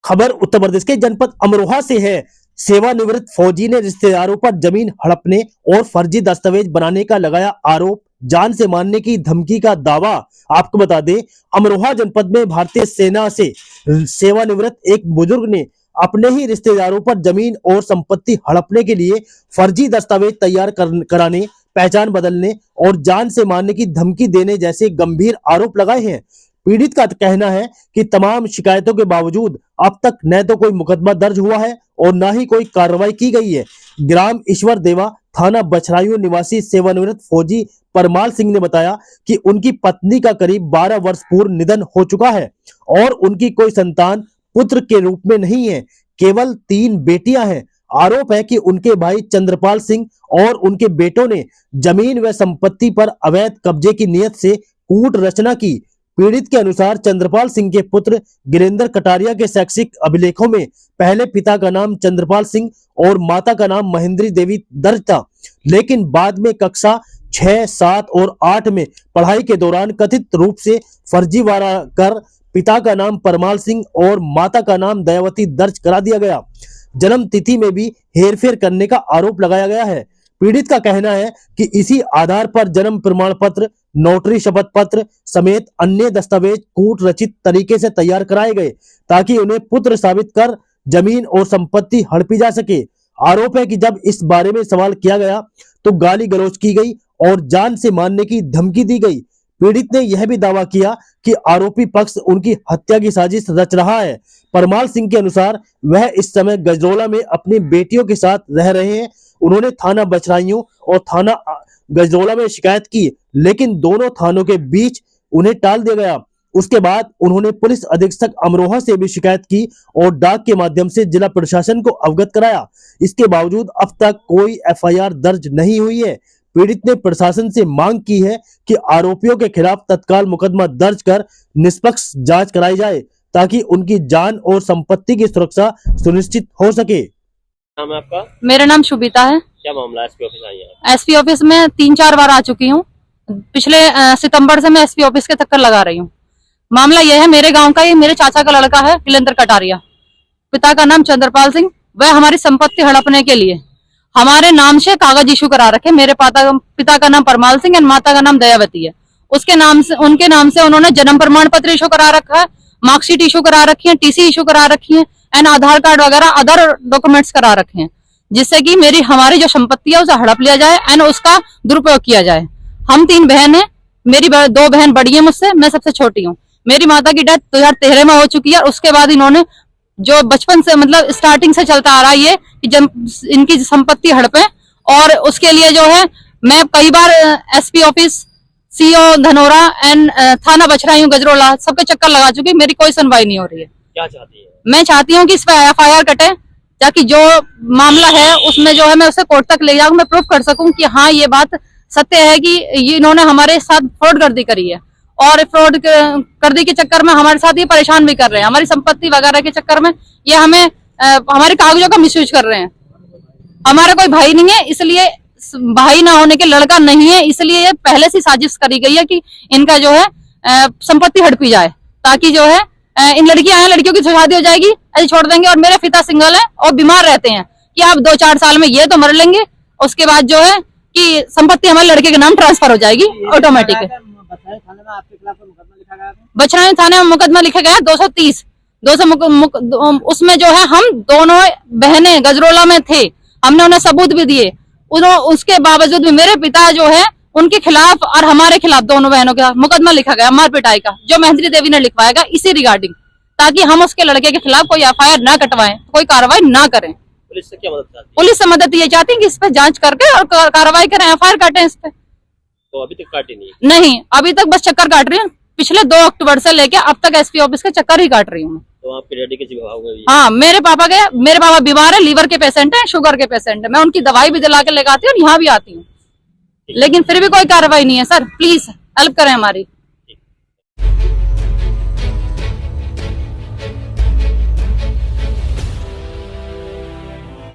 खबर उत्तर प्रदेश के जनपद अमरोहा से है। सेवानिवृत्त फौजी ने रिश्तेदारों पर जमीन हड़पने और फर्जी दस्तावेज बनाने का लगाया आरोप, जान से मारने की धमकी का दावा। आपको बता दें, अमरोहा जनपद में भारतीय सेना से सेवानिवृत्त एक बुजुर्ग ने अपने ही रिश्तेदारों पर जमीन और संपत्ति हड़पने के लिए फर्जी दस्तावेज तैयार कराने, पहचान बदलने और जान से मारने की धमकी देने जैसे गंभीर आरोप लगाए हैं। पीड़ित का कहना है कि तमाम शिकायतों के बावजूद अब तक न तो कोई मुकदमा दर्ज हुआ है और न ही कोई कार्रवाई की गई है। ग्राम ईश्वर देवा, थाना बछराइयों निवासी सेवानिवृत्त फौजी परमाल सिंह ने बताया कि उनकी पत्नी का करीब 12 वर्ष पूर्व निधन हो चुका है और उनकी कोई संतान पुत्र के रूप में नहीं है, केवल 3 बेटियां हैं। आरोप है कि उनके भाई चंद्रपाल सिंह और उनके बेटों ने जमीन व संपत्ति पर अवैध कब्जे की नियत से कूट रचना की। पीड़ित के अनुसार चंद्रपाल सिंह के पुत्र गिरेंद्र कटारिया के शैक्षिक अभिलेखों में पहले पिता का नाम चंद्रपाल सिंह और माता का नाम महेंद्री देवी दर्ज था, लेकिन बाद में कक्षा 6, 7 और 8 में पढ़ाई के दौरान कथित रूप से फर्जीवाड़ा कर पिता का नाम परमाल सिंह और माता का नाम दयावती दर्ज करा दिया गया। जन्म तिथि में भी हेरफेर करने का आरोप लगाया गया है। पीड़ित का कहना है कि इसी आधार पर जन्म प्रमाण पत्र, नोटरी शपथ पत्र समेत अन्य दस्तावेज कूट रचित तरीके से तैयार कराए गए ताकि उन्हें पुत्र साबित कर जमीन और संपत्ति हड़पी जा सके। आरोप है कि जब इस बारे में सवाल किया गया तो गाली गलौज की गई और जान से मारने की धमकी दी गई। पीड़ित ने यह भी दावा किया कि आरोपी पक्ष उनकी हत्या की साजिश रच रहा है। परमाल सिंह के अनुसार वह इस समय गजरोला में अपनी बेटियों के साथ रह रहे हैं। उन्होंने थाना बछराइयों और थाना गजरोला में शिकायत की, लेकिन दोनों थानों के बीच उन्हें टाल दिया गया। उसके बाद उन्होंने पुलिस अधीक्षक अमरोहा से भी शिकायत की और डाक के माध्यम से जिला प्रशासन को अवगत कराया। इसके बावजूद अब तक कोई एफआईआर दर्ज नहीं हुई है। पीड़ित ने प्रशासन से मांग की है कि आरोपियों के खिलाफ तत्काल मुकदमा दर्ज कर निष्पक्ष जांच कराई जाए ताकि उनकी जान और संपत्ति की सुरक्षा सुनिश्चित हो सके। नाम है आपका? मेरा नाम शुभिता है। क्या मामला है? एसपी ऑफिस आई है? एसपी ऑफिस में 3-4 बार आ चुकी हूँ। पिछले सितंबर से मैं एसपी ऑफिस के चक्कर लगा रही हूँ। मामला यह है, मेरे गांव का ही मेरे चाचा का लड़का है गिरेंद्र कटारिया, पिता का नाम चंद्रपाल सिंह। वह हमारी संपत्ति हड़पने के लिए हमारे नाम से कागज इशू करा रखे। मेरे पिता का नाम परमाल सिंह और माता का नाम दयावती है। उसके नाम से, उनके नाम से उन्होंने जन्म प्रमाण पत्र इशू करा रखा है, मार्कशीट इशू करा रखी है, टीसी इशू करा रखी है एंड आधार कार्ड वगैरह अदर डॉक्यूमेंट्स करा रखे हैं, जिससे कि हमारी जो संपत्ति है उसे हड़प लिया जाए एंड उसका दुरुपयोग किया जाए। हम 3 बहन हैं, मेरी 2 बहन बड़ी है मुझसे, मैं सबसे छोटी हूँ। मेरी माता की डेथ 2013 में हो चुकी है। उसके बाद इन्होंने जो बचपन से मतलब स्टार्टिंग से चलता आ रहा है ये कि जब इनकी संपत्ति हड़पे, और उसके लिए जो है मैं कई बार SP office, CO Dhanora and थाना बछराइयों गजरोला सबके चक्कर लगा चुकी, मेरी कोई सुनवाई नहीं हो रही है। क्या चाहती है? मैं चाहती हूँ कि इस पर एफआईआर कटे ताकि जो मामला है उसमें जो है मैं उसे कोर्ट तक ले जाऊं, मैं प्रूफ कर सकूं कि हाँ ये बात सत्य है कि ये इन्होंने हमारे साथ फ्रॉडगर्दी करी है और फ्रॉड गर्दी के चक्कर में हमारे साथ ये परेशान भी कर रहे हैं। हमारी संपत्ति वगैरह के चक्कर में ये हमें हमारे कागजों का मिसयूज कर रहे हैं। हमारा कोई भाई नहीं है, इसलिए भाई ना होने के लड़का नहीं है, इसलिए ये पहले से साजिश करी गई है कि इनका जो है संपत्ति हड़पी जाए ताकि जो है इन लड़कियां हैं, लड़कियों की शादी हो जाएगी, ऐसे छोड़ देंगे। और मेरे पिता सिंगल है और बीमार रहते हैं कि आप 2-4 साल में ये तो मर लेंगे, उसके बाद जो है कि संपत्ति हमारे लड़के के नाम ट्रांसफर हो जाएगी ऑटोमेटिक। बछराइयों थाने में मुकदमा लिखा गया 230 उसमें जो है हम दोनों बहनें गजरोला में थे, हमने उन्हें सबूत भी दिए। उसके बावजूद भी मेरे पिता जो है उनके खिलाफ और हमारे खिलाफ दोनों बहनों का मुकदमा लिखा गया मार पिटाई का, जो महेंद्री देवी ने लिखवाएगा इसी रिगार्डिंग, ताकि हम उसके लड़के के खिलाफ कोई एफआईआर ना कटवाएं, कोई कार्रवाई ना करें। पुलिस से क्या मदद चाहती है? पुलिस से मदद ये चाहती है कि इस पे जांच करके और कार्रवाई करें, एफआईआर काटें इस पे। तो अभी तक काटी नहीं, अभी तक बस चक्कर काट रही हूँ। पिछले 2 अक्टूबर से लेके अब तक एसपी ऑफिस के चक्कर ही काट रही हूँ। तो आपके डैडी के भाव में भी? हाँ, मेरे पापा बीमार है, लीवर के पेशेंट है, शुगर के पेशेंट है। मैं उनकी दवाई भी दिला के लेकर आती हूँ और यहाँ भी आती हूँ, लेकिन फिर भी कोई कार्रवाई नहीं है। सर प्लीज हेल्प करें हमारी।